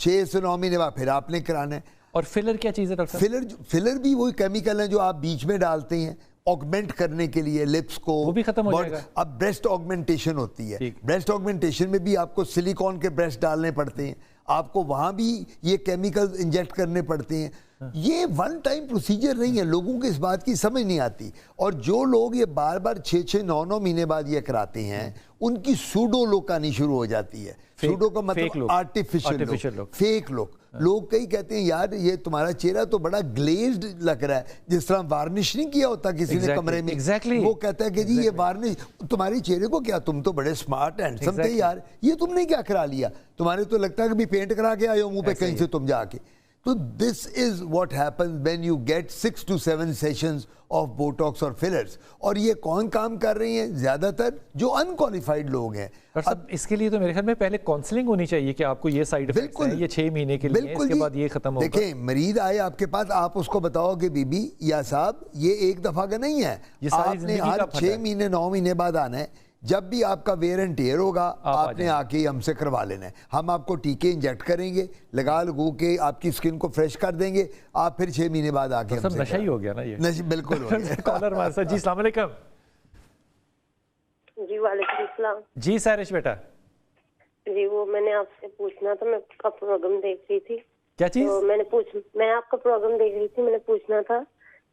6 سے 9 مہینے بعد پھر آپ نے کرانا ہے. اور فلر کیا چیز ہے ڈاکٹر صاحب؟ فلر بھی وہی کیمیکل ہیں جو آپ بیچ میں ڈالتے ہیں آگمنٹ کرنے کے لیے لپس کو. وہ بھی ختم ہو جائے گا. اب بریسٹ آگمنٹیشن ہوتی ہے, بریسٹ آگمنٹیشن میں بھی آپ کو سلیکون کے بریسٹ ڈالنے پڑتے ہیں, آپ کو وہاں بھی یہ کیمیکل انجیکٹ کرنے پڑتے ہیں. یہ ون ٹائم پروسیجر نہیں ہے, لوگوں کو اس بات کی سمجھ نہیں آتی. اور جو لوگ یہ بار بار 6-6 9-9 مہینے بعد یہ کراتے ہیں ان کی سوڈو لوک آنی شروع ہو جاتی ہے. سوڈو کا مطلب آرٹیفیشل لوک, فیک لوک. لوگ کئی کہتے ہیں یار یہ تمہارا چہرہ تو بڑا گلیزڈ لگ رہا ہے, جس طرح وارنش نہیں کیا ہوتا کسی نے کمرے میں. وہ کہتا ہے کہ جی یہ وارنش تمہاری چہرے کو کیا, تم تو بڑے سمارٹ ہینڈسم تھے یار, یہ تم نے کیا کرا لیا, تمہارے تو لگتا ہے کہ بھی پینٹ کرا کے آئے ہو منہ پہ کہیں سے تم جا کے. تو this is what happens when you get 6 to 7 sessions of Botox اور fillers. اور یہ کون کام کر رہی ہیں؟ زیادہ تر جو انکوالیفائڈ لوگ ہیں. اب اس کے لیے تو میرے خیال میں پہلے کاؤنسلنگ ہونی چاہیے کہ آپ کو یہ سائیڈ ایفیکٹس ہیں, یہ 6 مہینے کے لیے, اس کے بعد یہ ختم ہوگا. دیکھیں مریض آئے آپ کے پاس, آپ اس کو بتاؤ کہ بی بی یا صاحب یہ ایک دفعہ کا نہیں ہے, آپ نے ہر 6 مہینے 9 مہینے بعد آنا ہے. جب بھی آپ کا ویئر اینڈ ٹیئر ہوگا آپ نے آ کے ہم سے کروا لینا ہے. ہم آپ کو ٹیکے انجیکٹ کریں گے, لگا لگو کے آپ کی سکن کو فریش کر دیں گے, آپ پھر 6 مہینے بعد آ کے ہم سے. نشہ ہی ہو گیا نا یہ. نشہ بالکل ہو گیا. کالر ہمارے ساتھ. جی السلام علیکم. جی وعلیکم السلام. جی سارش بیٹا. جی وہ میں نے آپ سے پوچھنا تھا, میں آپ کا پروگرام دیکھ رہی تھی. کیا چیز؟ میں آپ کا پروگرام دیکھ رہی تھی, میں نے پوچھنا تھا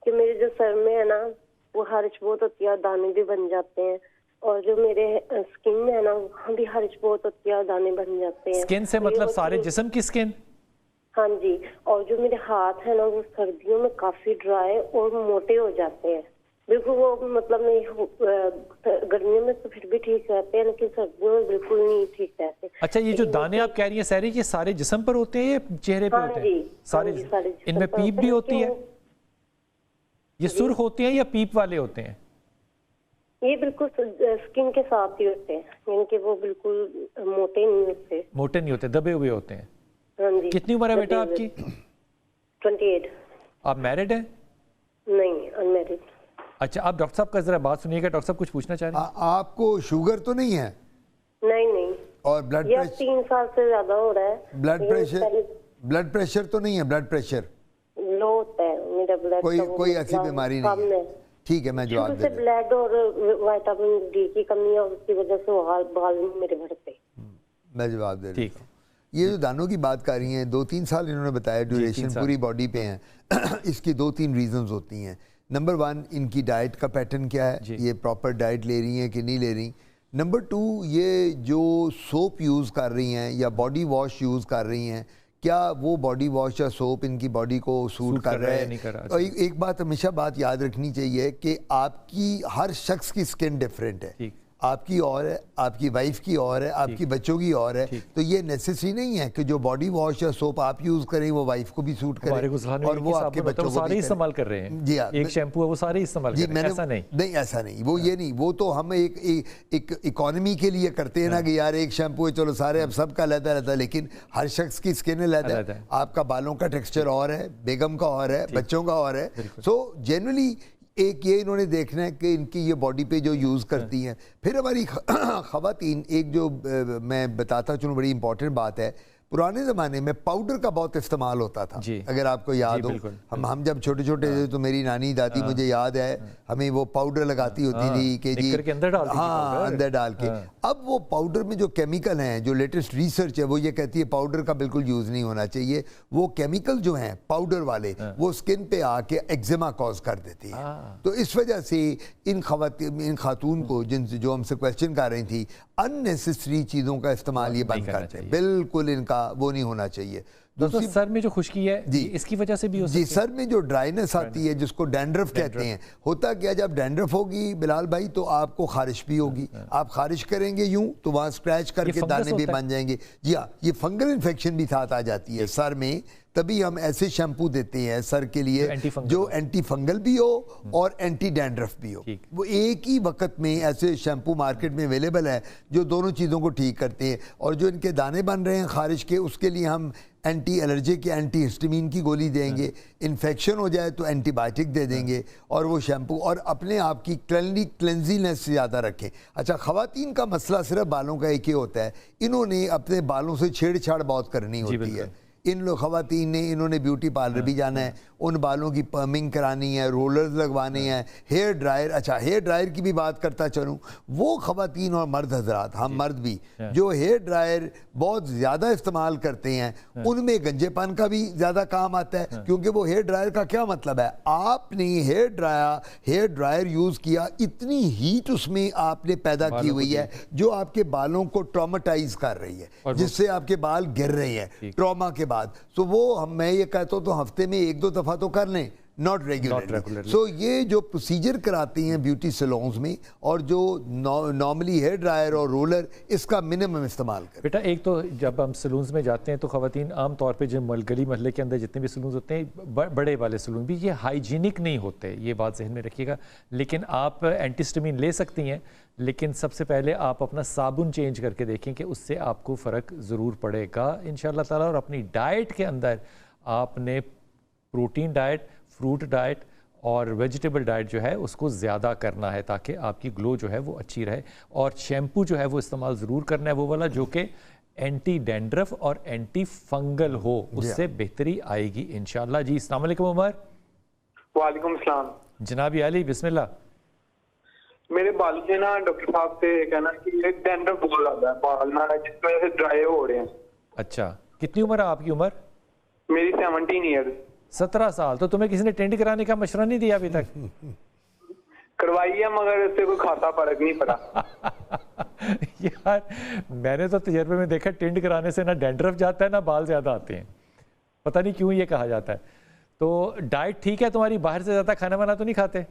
کہ میرے جو سر میں ہے نا وہ خارش بہت ہوتی ہے اور دانے بھی بن جاتے ہیں, اور جو میرے سکن میں ہے نا وہاں بھی خارش بہت ہوتی ہے اور دانے بن جاتے ہیں. سکن سے مطلب سارے جسم کی سکن؟ ہاں جی. اور جو میرے ہاتھ ہیں نا وہ سردیوں میں کافی ڈرائی اور موٹے ہو جاتے ہیں بالکل. وہ مطلب گرمیوں میں تو پھر بھی ٹھیک رہتے ہیں لیکن سردیوں میں بالکل نہیں ٹھیک رہتے. اچھا یہ جو دانے آپ کہہ رہی ہیں سہری, یہ سارے جسم پر ہوتے ہیں یا چہرے پہ ہوتے ہیں؟ سارے. ان میں پیپ بھی ہوتی ہے؟ یہ سرخ ہوتے ہیں یا پیپ والے ہوتے ہیں؟ یہ بالکل سکن کے ساتھ ہی ہوتے ہیں, یعنی کہ وہ بالکل موٹے نہیں ہوتے. موٹے نہیں ہوتے, دبے ہوئے ہوتے ہیں. ہاں جی. کتنی عمر ہے بیٹا آپ کی؟ 28. آپ میرڈ ہیں؟ نہیں, ان میرڈ. اچھا آپ ڈاکٹر صاحب کا ذرا بات سنیے گا, ڈاکٹر صاحب کچھ پوچھنا چاہ رہے ہیں؟ آپ کو شوگر تو نہیں ہے؟ نہیں. اور بلڈ پریشر 3 سال سے زیادہ ہو رہا ہے. بلڈ پریشر تو نہیں ہے؟ بلڈ پریشر لو ہوتا ہے میرا بلڈ. کوئی ایسی بیماری نہیں ہے؟ ٹھیک ہے میں جواب دے دوں. بلڈ اور وٹامن ڈی کی کمی ہے, اس کی وجہ سے بال میرے بڑھتے. میں جواب دے دوں. یہ جو دانوں کی بات کر رہی ہیں 2-3 سال انہوں نے بتایا ڈیوریشن پوری باڈی پہ ہیں. اس کی 2-3 ریزنز ہوتی ہیں. نمبر 1 ان کی ڈائٹ کا پیٹرن کیا ہے, یہ پراپر ڈائٹ لے رہی ہیں کہ نہیں لے رہی. نمبر 2 یہ جو سوپ یوز کر رہی ہیں یا باڈی واش یوز کر رہی ہیں, کیا وہ باڈی واش یا سوپ ان کی باڈی کو سوٹ کر رہا ہے. اور ایک بات ہمیشہ بات یاد رکھنی چاہیے کہ آپ کی ہر شخص کی سکن ڈیفرنٹ ہے. آپ کی اور ہے, آپ کی وائف کی اور ہے, آپ کی بچوں کی اور ہے. تو یہ نیسیسری نہیں ہے کہ جو باڈی واش یا سوپ آپ یوز کریں وہ وائف کو بھی سوٹ کرے اور وہ آپ کے بچوں کو بھی استعمال کر رہے ہیں. جی ہاں, ایک شیمپو ہے وہ سارے استعمال کر رہے ہیں. ایسا نہیں, ایسا نہیں. وہ یہ نہیں, وہ تو ہم ایک اکانومی کے لیے کرتے ہیں نا کہ یار ایک شیمپو ہے چلو سارے اب سب کا علیحدہ رہتا ہے, لیکن ہر شخص کی سکن علیحدہ ہے. آپ کا بالوں کا ٹیکسچر اور ہے, بیگم کا اور ہے, بچوں کا اور ہے. سو جنرلی ایک یہ انہوں نے دیکھنا ہے کہ ان کی یہ باڈی پہ جو یوز کرتی ہیں. پھر ہماری خواتین, ایک جو میں بتاتا چلوں بڑی امپورٹنٹ بات ہے, پرانے زمانے میں پاؤڈر کا بہت استعمال ہوتا تھا. اگر آپ کو یاد ہو, ہم جب چھوٹے چھوٹے تھے تو میری نانی دادی مجھے یاد ہے ہمیں وہ پاؤڈر لگاتی ہوتی تھی کہ جی ہاں اندر ڈال کے. اب وہ پاؤڈر میں جو کیمیکل ہیں, جو لیٹسٹ ریسرچ ہے وہ یہ کہتی ہے پاؤڈر کا بالکل یوز نہیں ہونا چاہیے. وہ کیمیکل جو ہیں پاؤڈر والے وہ سکن پہ آ کے ایگزیما کاز کر دیتی ہیں. تو اس وجہ سے ان خاتون کو جو ہم سے کویسچن کر رہی تھی, اننیسیسری چیزوں کا استعمال یہ بند کرتے ہیں. بالکل ان کا وہ نہیں ہونا چاہیے. دوستو سر میں جو خشکی ہے اس کی وجہ سے بھی ہو سکتی ہے. جی سر میں جو ڈرائینس آتی ہے جس کو ڈینڈرف کہتے ہیں, ہوتا کیا جب ڈینڈرف ہوگی بلال بھائی تو آپ کو خارش بھی ہوگی. آپ خارش کریں گے یوں تو وہاں اسکریچ کر کے دانے بھی بن جائیں گے. جی ہاں, یہ فنگل انفیکشن بھی ساتھ آ جاتی ہے سر میں. تبھی ہم ایسے شیمپو دیتے ہیں سر کے لیے جو اینٹی فنگل بھی ہو اور اینٹی ڈینڈرف بھی ہو. وہ ایک ہی وقت میں ایسے شیمپو مارکیٹ میں اویلیبل ہے جو دونوں چیزوں کو ٹھیک کرتے ہیں. اور جو ان کے دانے بن رہے ہیں خارش کے, اس کے لیے ہم اینٹی الرجک یا اینٹی ہسٹامین کی گولی دیں گے. انفیکشن ہو جائے تو اینٹی بائیوٹک دے دیں گے. اور وہ شیمپو اور اپنے آپ کی کلینزینس زیادہ رکھیں. اچھا خواتین کا مسئلہ صرف بالوں کا ایک ہی ہوتا ہے, انہوں نے اپنے بالوں سے چھیڑ چھاڑ بہت کرنی ہوتی ہے. ان لوگ خواتین نے انہوں نے بیوٹی پارلر بھی جانا ہے, ان بالوں کی پرمنگ کرانی ہے, رولرز لگوانے ہیں, ہیئر ڈرائر. اچھا ہیئر ڈرائر کی بھی بات کرتا چلوں, وہ خواتین اور مرد حضرات, ہم مرد بھی, جو ہیئر ڈرائر بہت زیادہ استعمال کرتے ہیں ان میں گنجے پن کا بھی زیادہ کام آتا ہے, کیونکہ وہ ہیئر ڈرائر کا کیا مطلب ہے, آپ نے ہیئر ڈرائر یوز کیا, اتنی ہیٹ اس میں آپ نے پیدا کی ہوئی ہے جو آپ کے بالوں کو ٹرامیٹائز کر رہی ہے, جس سے آپ کے بال گر رہے ہیں ٹراما کے بعد. تو وہ میں یہ کہتا ہوں تو ہفتے میں 1-2 دفعہ تو کر لیں, ناٹ ریگولرلی. سو یہ جو پروسیجر کراتی ہیں بیوٹی سیلونز میں, اور جو نارملی ہیئر ڈرائر اور رولر, اس کا منیمم استعمال کریں. بیٹا ایک تو جب ہم سلونز میں جاتے ہیں تو خواتین عام طور پہ جو گلی محلے کے اندر جتنے بھی سلونز ہوتے ہیں, بڑے والے سلون بھی, یہ ہائیجینک نہیں ہوتے, یہ بات ذہن میں رکھیے گا. لیکن آپ اینٹی ہسٹامین لے سکتی ہیں, لیکن سب سے پہلے آپ اپنا صابن چینج کر کے دیکھیں کہ اس سے آپ کو فرق ضرور پڑے گا انشاءاللہ تعالیٰ. اور اپنی ڈائٹ کے اندر آپ نے پروٹین ڈائٹ, فروٹ ڈائٹ اور ویجیٹیبل ڈائٹ جو ہے اس کو زیادہ کرنا ہے تاکہ آپ کی گلو جو ہے وہ اچھی رہے. اور شیمپو جو ہے وہ استعمال ضرور کرنا ہے وہ والا جو کہ اینٹی ڈینڈرف اور اینٹی فنگل ہو, اس سے بہتری آئے گی انشاءاللہ. جی السلام علیکم عمر. وعلیکم السلام. جناب علی بسم اللہ. میرے بال سے نا ڈاکٹر صاحب سے کہنا کہ یہ ڈینڈرف بہت زیادہ ہے, بال نا جس وجہ سے ڈرائی ہو رہے ہیں. اچھا کتنی عمر ہے آپ کی؟ عمر میری 17 ایئر. 17 سال. تو تمہیں کسی نے ٹینڈ کرانے کا مشورہ نہیں دیا ابھی تک؟ کروائی ہے مگر اس سے کوئی خاصا فرق نہیں پڑا. یار میں نے تو تجربے میں دیکھا ٹینڈ کرانے سے نہ ڈینڈرف جاتا ہے نہ بال زیادہ آتے ہیں, پتہ نہیں کیوں یہ کہا جاتا ہے. تو ڈائٹ ٹھیک ہے تمہاری؟ باہر سے زیادہ کھانا وانا تو نہیں کھاتے؟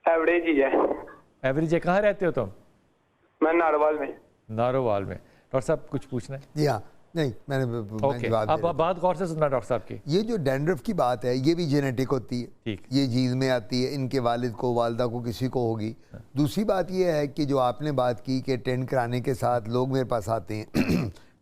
ایوریج ہی ہے. ایوریج ہے. کہاں رہتے ہو تم؟ میں ناروال میں. ناروال میں. ڈاکٹر صاحب کچھ پوچھنا ہے؟ جی ہاں, نہیں میں نے اب بات غور سے سننا ڈاکٹر صاحب کی. یہ جو ڈینڈرف کی بات ہے یہ بھی جینیٹک ہوتی ہے, یہ جینز میں آتی ہے, ان کے والد کو والدہ کو کسی کو ہوگی. دوسری بات یہ ہے کہ جو آپ نے بات کی کہ ٹینڈ کرانے کے ساتھ لوگ میرے پاس آتے ہیں,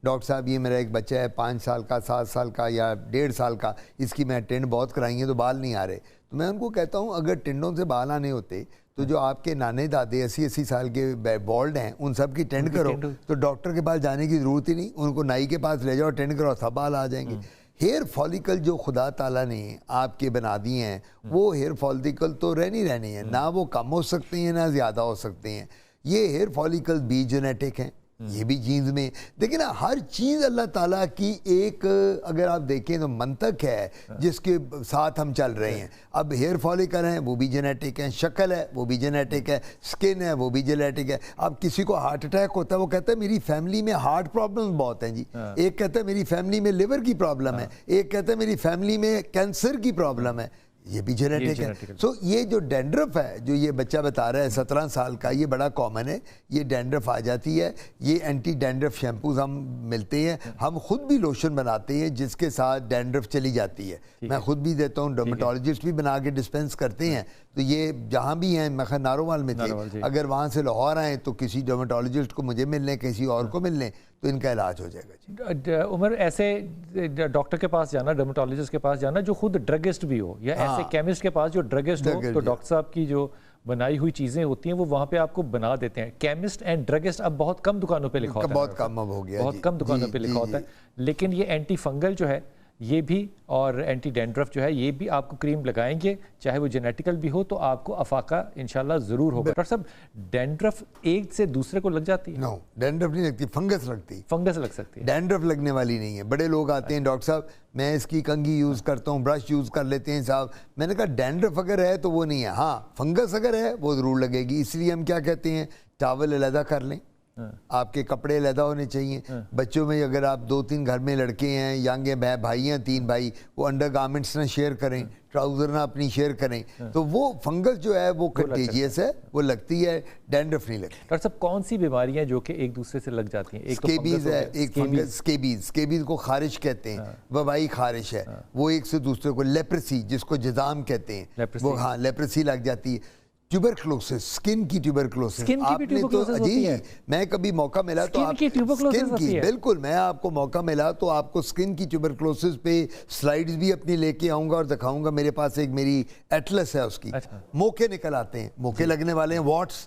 ڈاکٹر صاحب یہ میرا ایک بچہ ہے 5 سال کا, 7 سال کا یا 1.5 سال کا, اس کی میں ٹینڈ بہت کرائی ہیں تو بال نہیں آ رہے. تو میں ان کو کہتا ہوں اگر ٹینڈوں سے بال آنے ہوتے تو جو آپ کے نانے دادے 80 سال کے بالڈ ہیں ان سب کی ٹینڈ کرو تو ڈاکٹر کے پاس جانے کی ضرورت ہی نہیں, ان کو نائی کے پاس لے جاؤ, ٹینڈ کرو, سب بال آ جائیں گے. ہیئر فالیکل جو خدا تعالیٰ نے آپ کے بنا دیے ہیں وہ ہیئر فالیکل تو رہنے ہیں, نہ وہ کم ہو سکتے ہیں نہ زیادہ ہو سکتے ہیں. یہ ہیئر فالیکل بھی جینیٹک ہیں, یہ بھی جینز میں. دیکھیں نا ہر چیز اللہ تعالیٰ کی ایک اگر آپ دیکھیں تو منطق ہے جس کے ساتھ ہم چل رہے ہیں. اب ہیئر فالیکل ہیں وہ بھی جینیٹک ہیں, شکل ہے وہ بھی جینیٹک ہے, سکن ہے وہ بھی جینیٹک ہے. اب کسی کو ہارٹ اٹیک ہوتا ہے وہ کہتا ہے میری فیملی میں ہارٹ پرابلم بہت ہیں جی, ایک کہتا ہے میری فیملی میں لیور کی پرابلم ہے, ایک کہتا ہے میری فیملی میں کینسر کی پرابلم ہے, یہ بھی جینیٹک ہے. سو یہ جو ڈینڈرف ہے جو یہ بچہ بتا رہا ہے 17 سال کا, یہ بڑا کامن ہے, یہ ڈینڈرف آ جاتی ہے. یہ اینٹی ڈینڈرف شیمپوز ہم ملتے ہیں, ہم خود بھی لوشن بناتے ہیں جس کے ساتھ ڈینڈرف چلی جاتی ہے, میں خود بھی دیتا ہوں, ڈرمیٹولوجسٹ بھی بنا کے ڈسپینس کرتے ہیں. تو یہ جہاں بھی ہیں, میں خیر ناروال میں تھے, اگر وہاں سے لاہور آئیں تو کسی ڈرمیٹولوجسٹ کو مجھے مل لیں, کسی اور کو مل لیں تو ان کا علاج ہو جائے گا. عمر ایسے ڈاکٹر کے پاس جانا, ڈرمیٹولوجسٹ کے پاس جانا جو خود ڈرگسٹ بھی ہو, یا ایسے کیمسٹ کے پاس جو ڈرگسٹ ہو, تو ڈاکٹر صاحب کی جو بنائی ہوئی چیزیں ہوتی ہیں وہ وہاں پہ آپ کو بنا دیتے ہیں. کیمسٹ اینڈ ڈرگسٹ اب بہت کم دکانوں پہ لکھا ہوتا ہے, بہت کم اب ہو گیا, بہت کم دکانوں پہ لکھا ہوتا ہے. لیکن یہ اینٹی فنگل جو ہے یہ بھی اور اینٹی ڈینڈرف جو ہے یہ بھی آپ کو کریم لگائیں گے, چاہے وہ جینیٹیکل بھی ہو تو آپ کو افاقہ انشاءاللہ ضرور ہوگا. ڈاکٹر صاحب ڈینڈرف ایک سے دوسرے کو لگ جاتی ہے؟ نو, ڈینڈرف نہیں لگتی, فنگس لگتی. فنگس لگ سکتی ہے, ڈینڈرف لگنے والی نہیں ہے. بڑے لوگ آتے ہیں ڈاکٹر صاحب میں اس کی کنگھی یوز کرتا ہوں, برش یوز کر لیتے ہیں صاحب. میں نے کہا ڈینڈرف اگر ہے تو وہ نہیں ہے, ہاں فنگس اگر ہے وہ ضرور لگے گی. اس لیے ہم کیا کہتے ہیں, ٹاول علیحدہ کر لیں, آپ کے کپڑے علیحدہ ہونے چاہیے. بچوں میں اگر آپ 2-3 گھر میں لڑکے ہیں, ینگ ہیں, بھائی ہیں 3 بھائی, وہ انڈر گارمنٹس نہ شیئر کریں, ٹراؤزر نہ اپنی شیئر کریں, تو وہ فنگس جو ہے وہ کنٹیجیس ہے, وہ لگتی ہے, ڈینڈرف نہیں لگتی. ڈاکٹر صاحب کون سی بیماریاں جو کہ ایک دوسرے سے لگ جاتی ہیں؟ ایک تو سکیبیز ہے, ایک فنگس سکیبیز کو خارش کہتے ہیں, وبائی خارش ہے, وہ ایک سے دوسرے کو. لیپرسی جس کو جذام کہتے ہیں, وہ ہاں لیپرسی لگ جاتی ہے. ٹیوبرکلوسس, سکن کی ٹیوبرکلوسس, آپ نے تو جی میں کبھی موقع ملا تو آپ سکن کی, بالکل میں آپ کو موقع ملا تو آپ کو سکن کی ٹیوبرکلوسس پہ سلائیڈز بھی اپنی لے کے آؤں گا اور دکھاؤں گا. میرے پاس ایک میری ایٹلس ہے, اس کی موقع نکل آتے ہیں, موقع لگنے والے ہیں, واٹس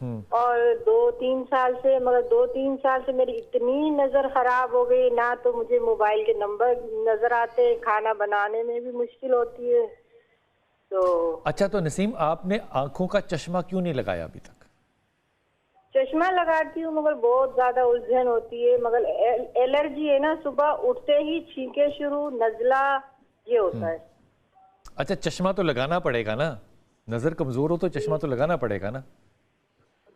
اور 2-3 سال سے، مگر 2-3 سال سے میری اتنی نظر خراب ہو گئی، نہ تو مجھے موبائل کے نمبر نظر آتے، کھانا بنانے میں بھی مشکل ہوتی ہے. تو اچھا، تو نسیم آپ نے آنکھوں کا چشمہ کیوں نہیں لگایا ابھی تک؟ چشمہ لگاتی ہوں مگر بہت زیادہ الجھن ہوتی ہے، مگر الرجی ہے نا، صبح اٹھتے ہی چھینکیں شروع، نزلہ یہ ہوتا ہے. اچھا، چشمہ تو لگانا پڑے گا نا، نظر کمزور ہو تو چشمہ تو لگانا پڑے گا نا.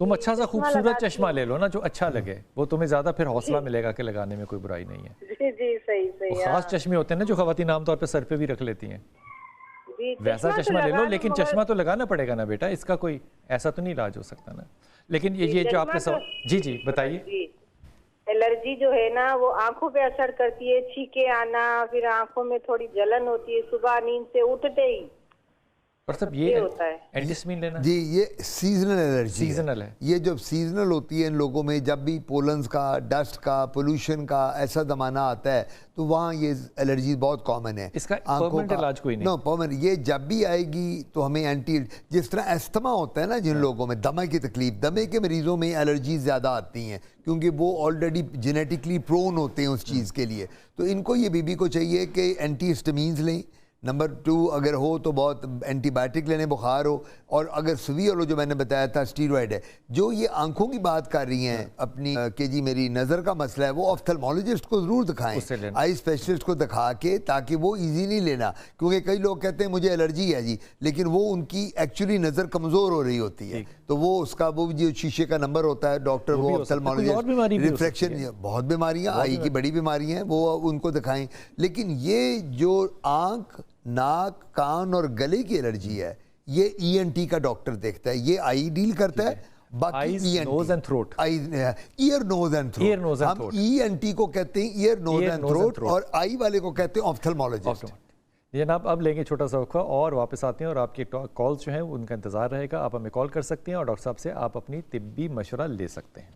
تم اچھا سا خوبصورت چشمہ لے لو نا جو اچھا لگے، وہ تمہیں زیادہ پھر حوصلہ ملے گا کہ لگانے میں کوئی برائی نہیں ہے. جی جی صحیح. خاص چشمے ہوتے ہیں نا جو خواتین عام طور پہ سر پہ بھی رکھ لیتی ہیں، ویسا چشمہ لے لو، لیکن چشمہ تو لگانا پڑے گا نا بیٹا، اس کا کوئی ایسا تو نہیں علاج ہو سکتا نا. لیکن یہ جو آپ نے سوال، جی بتائیے. الرجی جو ہے نا وہ آنکھوں پہ اثر کرتی ہے، چھینکیں آنا، پھر آنکھوں میں تھوڑی جلن ہوتی ہے صبح نیند سے اٹھتے ہی. اور سب یہ ہوتا ہے اینٹیسمین لینا. جی یہ سیزنل الرجی سیزنل ہے. یہ جب سیزنل ہوتی ہے ان لوگوں میں، جب بھی پولنز کا، ڈسٹ کا، پولوشن کا ایسا زمانہ آتا ہے تو وہاں یہ الرجی بہت کامن ہے. اس کا پرماننٹ علاج کوئی نہیں. نو پرماننٹ، یہ جب بھی آئے گی تو ہمیں اینٹی، جس طرح ایستھما ہوتا ہے نا جن لوگوں میں دمے کی تکلیف، دمے کے مریضوں میں الرجیز زیادہ آتی ہیں کیونکہ وہ آلریڈی جینیٹکلی پرون ہوتے ہیں اس چیز کے لیے. تو ان کو یہ بیوی کو چاہیے کہ اینٹی ہسٹامینز لیں. نمبر 2 اگر ہو تو بہت اینٹی بائیوٹک لینے، بخار ہو، اور اگر سویئر ہو جو میں نے بتایا تھا اسٹیرائڈ ہے. جو یہ آنکھوں کی بات کر رہی ہیں اپنی کہ جی میری نظر کا مسئلہ ہے، وہ آپتھلمولوجسٹ کو ضرور دکھائیں، آئی اسپیشلسٹ کو دکھا کے، تاکہ وہ ایزی نہیں لینا. کیونکہ کئی لوگ کہتے ہیں مجھے الرجی ہے جی، لیکن وہ ان کی ایکچولی نظر کمزور ہو رہی ہوتی ہے. تو وہ اس کا وہ جو شیشے کا نمبر ہوتا ہے ڈاکٹر، وہ آپتھلمولوجسٹ، ریفریکشن، بہت بیماریاں، آئی کی بڑی بیماری ہیں، وہ ان کو دکھائیں. لیکن یہ جو آنکھ، ناک، کان اور گلے کی الرجی ہے یہ ای این ٹی کا ڈاکٹر دیکھتا ہے، یہ آئی ڈیل کرتا ہے. باقی nose and throat, ear nose and throat, ہم ای این ٹی کو کہتے ہیں ایئر نوز اینڈ تھروٹ، اور آئی والے کو کہتے ہیں آپتھلمولوجسٹ. جناب اب لیں گے چھوٹا سا وقفہ اور واپس آتے ہیں، اور آپ کے کالز جو ہیں ان کا انتظار رہے گا. آپ ہمیں کال کر سکتے ہیں اور ڈاکٹر صاحب سے آپ اپنی طبی مشورہ لے سکتے ہیں.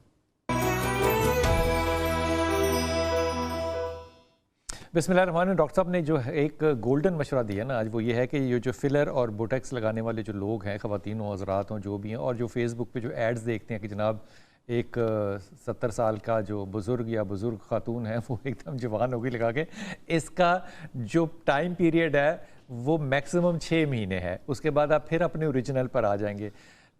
بسم اللہ الرحمن الرحیم. ڈاکٹر صاحب نے جو ایک گولڈن مشورہ دیا نا آج، وہ یہ ہے کہ یہ جو فلر اور بوٹیکس لگانے والے جو لوگ ہیں، خواتین و حضرات ہوں جو بھی ہیں، اور جو فیس بک پہ جو ایڈز دیکھتے ہیں کہ جناب ایک 70 سال کا جو بزرگ یا بزرگ خاتون ہے وہ ایک دم جوان ہوگی لگا کے، اس کا جو ٹائم پیریڈ ہے وہ میکسیمم 6 مہینے ہے، اس کے بعد آپ پھر اپنے اوریجنل پر آ جائیں گے.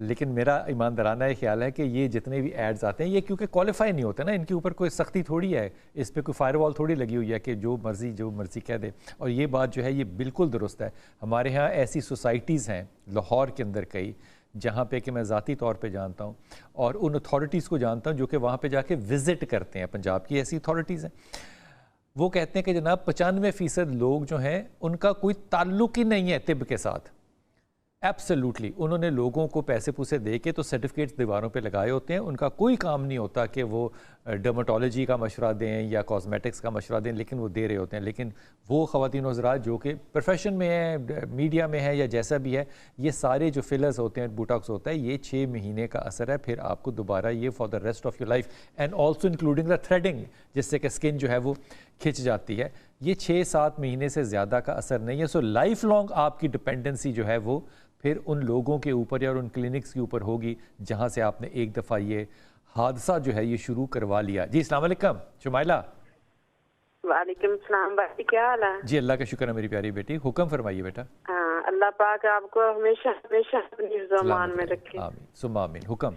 لیکن میرا ایماندارانہ یہ خیال ہے کہ یہ جتنے بھی ایڈز آتے ہیں یہ کیونکہ کوالیفائی نہیں ہوتے نا، ان کے اوپر کوئی سختی تھوڑی ہے، اس پہ کوئی فائر وال تھوڑی لگی ہوئی ہے کہ جو مرضی کہہ دے. اور یہ بات جو ہے یہ بالکل درست ہے. ہمارے ہاں ایسی سوسائٹیز ہیں لاہور کے اندر کئی، جہاں پہ کہ میں ذاتی طور پہ جانتا ہوں اور ان اتھارٹیز کو جانتا ہوں جو کہ وہاں پہ جا کے وزٹ کرتے ہیں. پنجاب کی ایسی اتھارٹیز ہیں، وہ کہتے ہیں کہ جناب 95% لوگ جو ہیں ان کا کوئی تعلق ہی نہیں ہے طب کے ساتھ. ایبسلیوٹلی انہوں نے لوگوں کو پیسے پوسے دے کے تو سرٹیفکیٹس دیواروں پہ لگائے ہوتے ہیں، ان کا کوئی کام نہیں ہوتا کہ وہ ڈرماٹولوجی کا مشورہ دیں یا کاسمیٹکس کا مشورہ دیں، لیکن وہ دے رہے ہوتے ہیں. لیکن وہ خواتین و حضرات جو کہ پروفیشن میں ہیں، میڈیا میں ہے یا جیسا بھی ہے، یہ سارے جو فلرز ہوتے ہیں، بوٹاکس ہوتا ہے، یہ 6 مہینے کا اثر ہے. پھر آپ کو دوبارہ یہ for the rest of your life, and also including the threading, جس سے کہ اسکن جو ہے وہ کھنچ جاتی ہے. یہ 6-7 مہینے سے زیادہ کا اثر نہیں ہے. سو لائف لانگ آپ کی ڈپینڈنسی جو ہے وہ پھر ان لوگوں کے اوپر یا ان کلینکس کے اوپر ہوگی جہاں سے آپ نے ایک دفعہ یہ حادثہ جو ہے یہ شروع کروا لیا. جی السلام علیکم شمائلہ. وعلیکم السلام بھائی، کیا حال ہے؟ جی اللہ کا شکر ہے میری پیاری بیٹی، حکم فرمائیے بیٹا. ہاں، اللہ پاک آپ کو ہمیشہ اپنی زمان میں رکھے. آمین ثم آمین. حکم.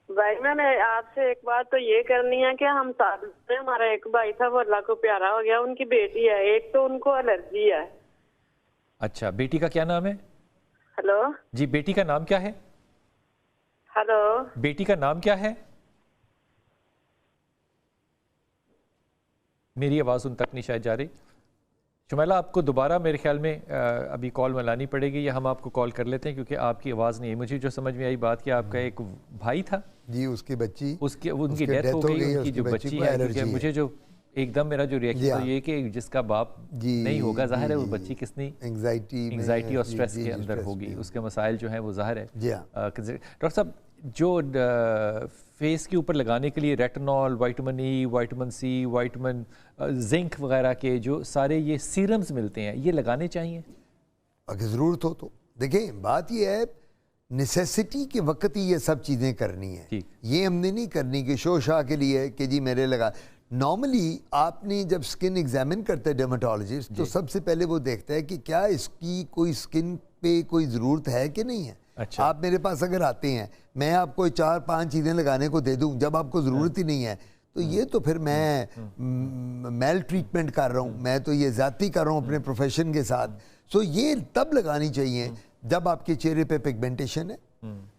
بھائی میں نے آپ سے ایک بات تو یہ کرنی ہے کہ ہم ساتھ میں، ہمارا ایک بھائی تھا وہ اللہ کو پیارا ہو گیا، ان کی بیٹی ہے ایک، تو ان کو الرجی ہے. اچھا، بیٹی کا کیا نام ہے؟ ہلو جی بیٹی کا نام کیا ہے؟ ہلو بیٹی کا نام کیا ہے؟ میری آواز ان تک نہیں شاید جا رہی. شمائلہ آپ کو دوبارہ میرے خیال میں ابھی کال ملانی پڑے گی، یا ہم آپ کو کال کر لیتے ہیں کیونکہ آپ کی آواز نہیں ہے. مجھے جو سمجھ میں آئی بات کہ آپ کا ایک بھائی تھا جی، اس کی بچی، ان کی ڈیتھ ہو گئی، ان کی جو بچی ہے. کیونکہ مجھے جو ایک دم میرا جو ریئیکشن تھا یہ کہ جس کا باپ نہیں ہوگا، ظاہر ہے وہ بچی کتنی انگزائٹی اور سٹریس کے اندر ہوگی، اس کے مسائل جو ہیں وہ ظاہر ہے. ڈاکٹر صاحب جو فیس کے اوپر لگانے کے لیے ریٹنول، وائٹامن ای، وائٹامن سی، وائٹامن زنک وغیرہ کے جو سارے یہ سیرمز ملتے ہیں، یہ لگانے چاہیے اگر ضرورت ہو تو؟ دیکھیں بات یہ ہے نیسیسٹی کے وقت ہی یہ سب چیزیں کرنی ہیں. یہ ہم نے نہیں کرنی کہ شو شاہ کے لیے کہ جی میرے لگا. نارملی آپ نے جب سکن ایگزامن کرتا ہے ڈرماٹولوجسٹ تو سب سے پہلے وہ دیکھتا ہے کہ کیا اس کی کوئی سکن پہ کوئی ضرورت ہے کہ نہیں ہے. آپ میرے پاس اگر آتے ہیں, میں آپ کو 4-5 چیزیں لگانے کو دے دوں, جب آپ کو ضرورت ہی نہیں ہے تو یہ تو پھر میں میل ٹریٹمنٹ کر رہا ہوں, میں تو یہ زیادتی کر رہا ہوں اپنے پروفیشن کے ساتھ. سو یہ تب لگانی چاہیے جب آپ کے چہرے پہ پگمنٹیشن ہے,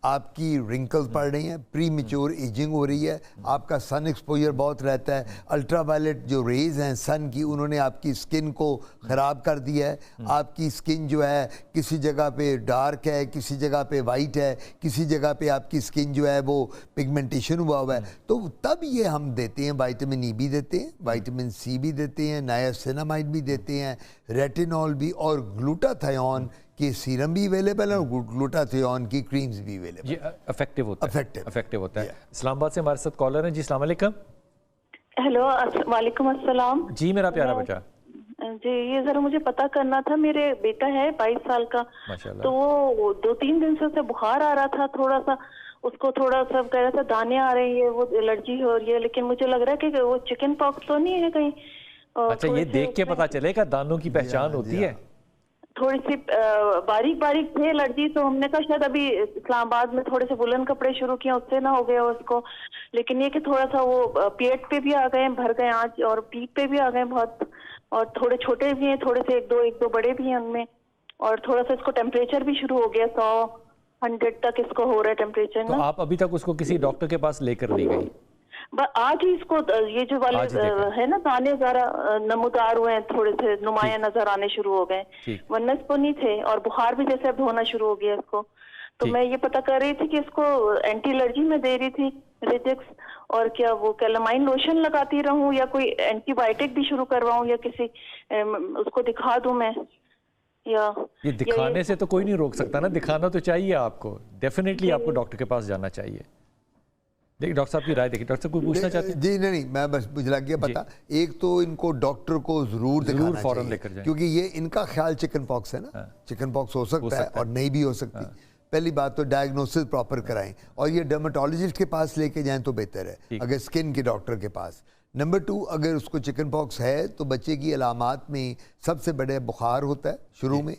آپ کی رنکلز پڑ رہی ہیں, پری میچور ایجنگ ہو رہی ہے, آپ کا سن ایکسپوجر بہت رہتا ہے, الٹرا وائلٹ جو ریز ہیں سن کی انہوں نے آپ کی سکن کو خراب کر دیا ہے, آپ کی سکن جو ہے کسی جگہ پہ ڈارک ہے, کسی جگہ پہ وائٹ ہے, کسی جگہ پہ آپ کی سکن جو ہے وہ پگمنٹیشن ہوا ہے. تو تب یہ ہم دیتے ہیں وائٹامن ای بھی دیتے ہیں, وائٹامن سی بھی دیتے ہیں, نایاسینامائڈ بھی دیتے ہیں, ریٹینول بھی, اور گلوٹاتھیون کہ سیرم بھی اویلیبل ہے اور گلوٹاتھیون کی کریمز بھی اویلیبل. یہ افیکٹو ہوتا ہے. اسلام آباد سے ہمارے ساتھ کالر ہیں جی. السلام علیکم. ہیلو, وعلیکم السلام. جی میرا پیارا بچہ. جی یہ ذرا مجھے پتا کرنا تھا, میرے بیٹا ہے 22 سال کا, تو وہ 2-3 دن سے اسے بخار آ رہا تھا, تھوڑا سا اس کو تھوڑا سا کہہ رہا تھا دانے آ رہے ہیں, وہ الرجی ہو رہی ہے, لیکن مجھے لگ رہا ہے کہ وہ چکن پاکس تو نہیں ہے کہیں. اچھا یہ دیکھ کے پتا چلے گا, دانوں کی پہچان ہوتی ہے. تھوڑی سی باریک باریک تھے الرجی, تو ہم نے کہا شاید ابھی اسلام آباد میں تھوڑے سے وولن کپڑے شروع کیے اس سے نہ ہو گیا اس کو, لیکن یہ کہ تھوڑا سا وہ پیٹ پہ بھی آ گئے, بھر گئے آج, اور پیٹ پہ بھی آ گئے بہت, اور تھوڑے چھوٹے بھی ہیں, تھوڑے سے ایک دو بڑے بھی ہیں ان میں, اور تھوڑا سا اس کو ٹیمپریچر بھی شروع ہو گیا, 100 تک اس کو ہو رہا ہے ٹیمپریچر. تو آپ ابھی تک اس کو کسی ڈاکٹر کے پاس لے کر نہیں گئی؟ آج ہی اس کو یہ جو والے ہے نا دانے ذرا نمودار ہوئے ہیں, تھوڑے سے نمایاں نظر آنے شروع ہو گئے, ورنہ اس کو نہیں تھے, اور بخار بھی جیسے اب ہونا شروع ہو گیا اس کو. تو میں یہ پتا کر رہی تھی کہ اس کو اینٹی الرجی میں دے رہی تھی ریجکس, اور کیا وہ کیلامائن لوشن لگاتی رہوں یا کوئی اینٹی بائیوٹک بھی شروع کرواؤں, یا کسی اس کو دکھا دوں میں, یا یہ دکھانے سے تو کوئی نہیں روک سکتا نا, دکھانا تو چاہیے آپ کو, ڈیفینیٹلی آپ کو ڈاکٹر کے پاس جانا چاہیے. دیکھیں ڈاکٹر صاحب کی رائے دیکھیں. ڈاکٹر صاحب کوئی پوچھنا چاہتے ہیں؟ جی نہیں, میں بس مجھے لگ گیا پتا. ایک تو ان کو ڈاکٹر کو ضرور دکھانا فوراً لے کر چاہیے, جائیں, کیونکہ یہ ان کا خیال چکن پاکس ہے نا, چکن پاکس ہو سکتا ہے اور نہیں بھی ہو سکتی. پہلی بات تو ڈائگنوسس پراپر کرائیں, اور یہ ڈرماٹولوجسٹ کے پاس لے کے جائیں تو بہتر ہے اگر سکن کے ڈاکٹر کے پاس. نمبر 2, اگر اس کو چکن پاکس ہے تو بچے کی علامات میں سب سے بڑے بخار ہوتا ہے شروع میں,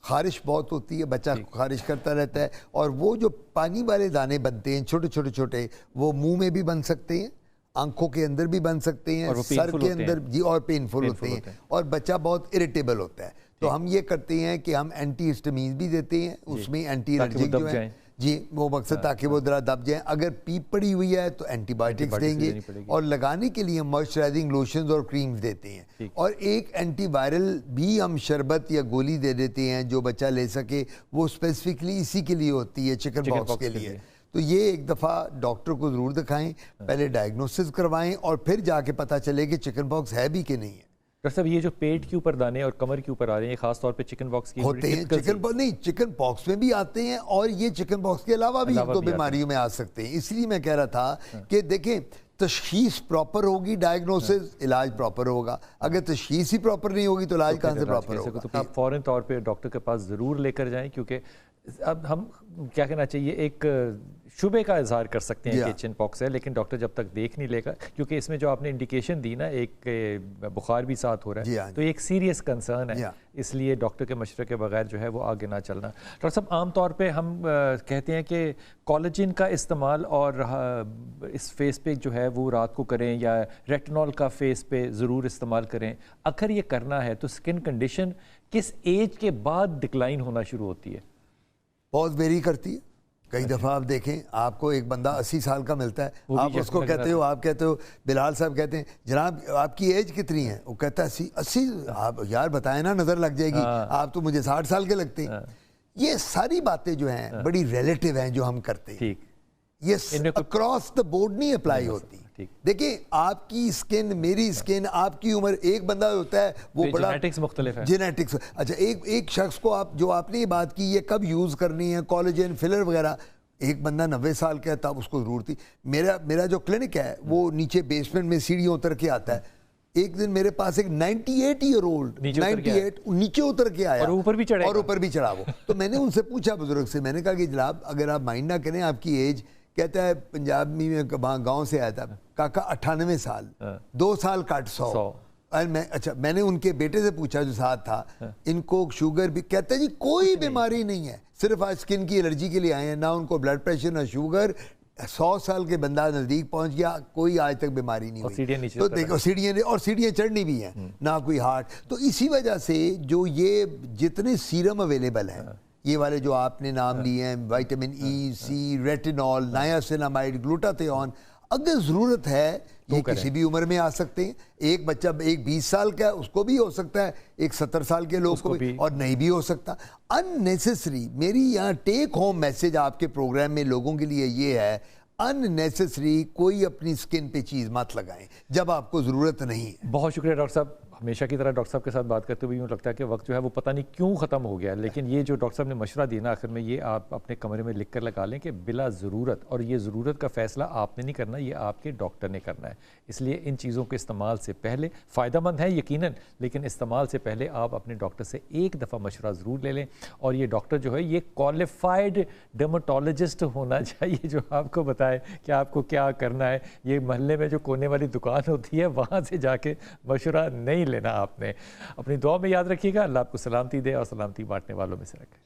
خارش بہت ہوتی ہے, بچہ خارش کرتا رہتا ہے, اور وہ جو پانی والے دانے بنتے ہیں چھوٹے چھوٹے وہ منہ میں بھی بن سکتے ہیں, آنکھوں کے اندر بھی بن سکتے ہیں, سر کے اندر جی, اور پینفل ہوتے ہیں, اور بچہ بہت اریٹیبل ہوتا ہے. تو ہم یہ کرتے ہیں کہ ہم اینٹی ہسٹامینز بھی دیتے ہیں, اس میں اینٹی الرجک جو ہے جی وہ مقصد تاکہ وہ ذرا دب جائیں. اگر پیپ پڑی ہوئی ہے تو اینٹی بائیوٹکس دیں گے, اور لگانے کے لیے موئسچرائزنگ لوشنز اور کریمز دیتے ہیں, اور ایک اینٹی وائرل بھی ہم شربت یا گولی دے دیتے ہیں جو بچہ لے سکے, وہ اسپیسیفکلی اسی کے لیے ہوتی ہے, چکن پاکس کے لیے. تو یہ ایک دفعہ ڈاکٹر کو ضرور دکھائیں, پہلے ڈائگنوسس کروائیں, اور پھر جا کے پتہ چلے کہ چکن پاکس ہے بھی کہ نہیں ہے. ڈاکٹر صاحب یہ جو پیٹ کے اوپر دانے اور کمر کے اوپر آ رہے ہیں, خاص طور پہ چکن پاکس کی ہوتے ہیں, چکن پاکس میں بھی آتے ہیں, اور یہ چکن پاکس کے علاوہ بھی دو بیماریوں میں آ سکتے ہیں. اس لیے میں کہہ رہا تھا کہ دیکھیں تشخیص پراپر ہوگی, ڈائگنوسس, علاج پراپر ہوگا. اگر تشخیص ہی پراپر نہیں ہوگی تو علاج کہاں سے پراپر ہوگا. تو آپ فوراً طور پہ ڈاکٹر کے پاس ضرور لے کر جائیں, کیونکہ اب ہم کیا کہنا چاہیے, ایک شبے کا اظہار کر سکتے ہیں کہ چکن پاکس ہے, لیکن ڈاکٹر جب تک دیکھ نہیں لے گا, کیونکہ اس میں جو آپ نے انڈیکیشن دی نا, ایک بخار بھی ساتھ ہو رہا ہے, تو ایک سیریس کنسرن ہے, اس لیے ڈاکٹر کے مشورے کے بغیر جو ہے وہ آگے نہ چلنا. ڈاکٹر صاحب عام طور پہ ہم کہتے ہیں کہ کولاجن کا استعمال اور اس فیس پہ جو ہے وہ رات کو کریں, یا ریٹنول کا فیس پہ ضرور استعمال کریں. اگر یہ کرنا ہے تو سکن کنڈیشن کس ایج کے بعد ڈکلائن ہونا شروع ہوتی ہے؟ بہت ویری کرتی ہے. کئی دفعہ آپ دیکھیں, آپ کو ایک بندہ 80 سال کا ملتا ہے, آپ اس کو کہتے ہو, آپ کہتے ہو, بلال صاحب کہتے ہیں جناب آپ کی ایج کتنی ہے, وہ کہتا ہے 80. آپ یار بتائیں نا, نظر لگ جائے گی, آپ تو مجھے 60 سال کے لگتے ہیں. یہ ساری باتیں جو ہیں بڑی ریلیٹیو ہیں جو ہم کرتے ہیں, یہ اکراس دا بورڈ نہیں اپلائی ہوتی. دیکھیں آپ کی سکن, میری سکن, آپ کی عمر, ایک بندہ ہوتا ہے وہ بڑا جینیٹکس مختلف ہے. جینیٹکس, اچھا ایک شخص کو آپ جو آپ نے یہ بات کی یہ کب یوز کرنی ہے, کولاجن فلر وغیرہ, ایک بندہ 90 سال کا ہے تب اس کو ضرورت تھی. میرا جو کلینک ہے وہ نیچے بیسمنٹ میں سیڑھیوں اتر کے آتا ہے, ایک دن میرے پاس ایک 98 ایئر اولڈ نیچے اتر کے آیا اور اوپر بھی چڑھا وہ. تو میں نے ان سے پوچھا بزرگ سے, میں نے کہا کہ جناب اگر آپ مائنڈ نہ کریں آپ کی ایج, کہتا ہے پنجابی میں گاؤں سے آیا تھا, کاکا 98 سال, 2 سال کٹ 100. اچھا میں نے ان کے بیٹے سے پوچھا جو ساتھ تھا, ان کو شوگر بھی, کہتا ہے جی کوئی بیماری نہیں ہے, صرف آج اسکن کی الرجی کے لیے آئے ہیں, نہ ان کو بلڈ پریشر نہ شوگر, 100 سال کے بندہ نزدیک پہنچ گیا, کوئی آج تک بیماری نہیں ہوئی. تو دیکھو سیڑھیاں چڑھنی بھی ہیں, نہ کوئی ہارٹ. تو اسی وجہ سے جو یہ جتنے سیرم اویلیبل ہیں, یہ والے جو آپ نے نام لیے ہیں, وائٹامن ای, سی, ریٹینول, نایاسینامائڈ, گلوٹاتھیون, اگر ضرورت ہے یہ کسی بھی عمر میں آ سکتے ہیں. ایک بچہ ایک 20 سال کا ہے اس کو بھی ہو سکتا ہے, ایک 70 سال کے لوگ کو بھی, اور نہیں بھی ہو سکتا. اننیسیسری میری یہاں ٹیک ہوم میسج آپ کے پروگرام میں لوگوں کے لیے یہ ہے, اننیسیسری کوئی اپنی سکن پہ چیز مت لگائیں جب آپ کو ضرورت نہیں ہے. بہت شکریہ ڈاکٹر صاحب. ہمیشہ کی طرح ڈاکٹر صاحب کے ساتھ بات کرتے ہوئے یوں لگتا ہے کہ وقت جو ہے وہ پتہ نہیں کیوں ختم ہو گیا, لیکن یہ جو ڈاکٹر صاحب نے مشورہ دیا نا آخر میں, یہ آپ اپنے کمرے میں لکھ کر لگا لیں کہ بلا ضرورت, اور یہ ضرورت کا فیصلہ آپ نے نہیں کرنا, یہ آپ کے ڈاکٹر نے کرنا ہے. اس لیے ان چیزوں کے استعمال سے پہلے, فائدہ مند ہے یقیناً, لیکن استعمال سے پہلے آپ اپنے ڈاکٹر سے ایک دفعہ مشورہ ضرور لے لیں. اور یہ ڈاکٹر جو ہے یہ کوالیفائڈ ڈرماٹولوجسٹ ہونا چاہیے, جو آپ کو بتائے کہ آپ کو کیا کرنا ہے. یہ محلے میں جو کونے والی دکان ہوتی ہے وہاں سے جا کے مشورہ نہیں لینا آپ نے. اپنی دعا میں یاد رکھیے گا. اللہ آپ کو سلامتی دے اور سلامتی بانٹنے والوں میں سے رکھے.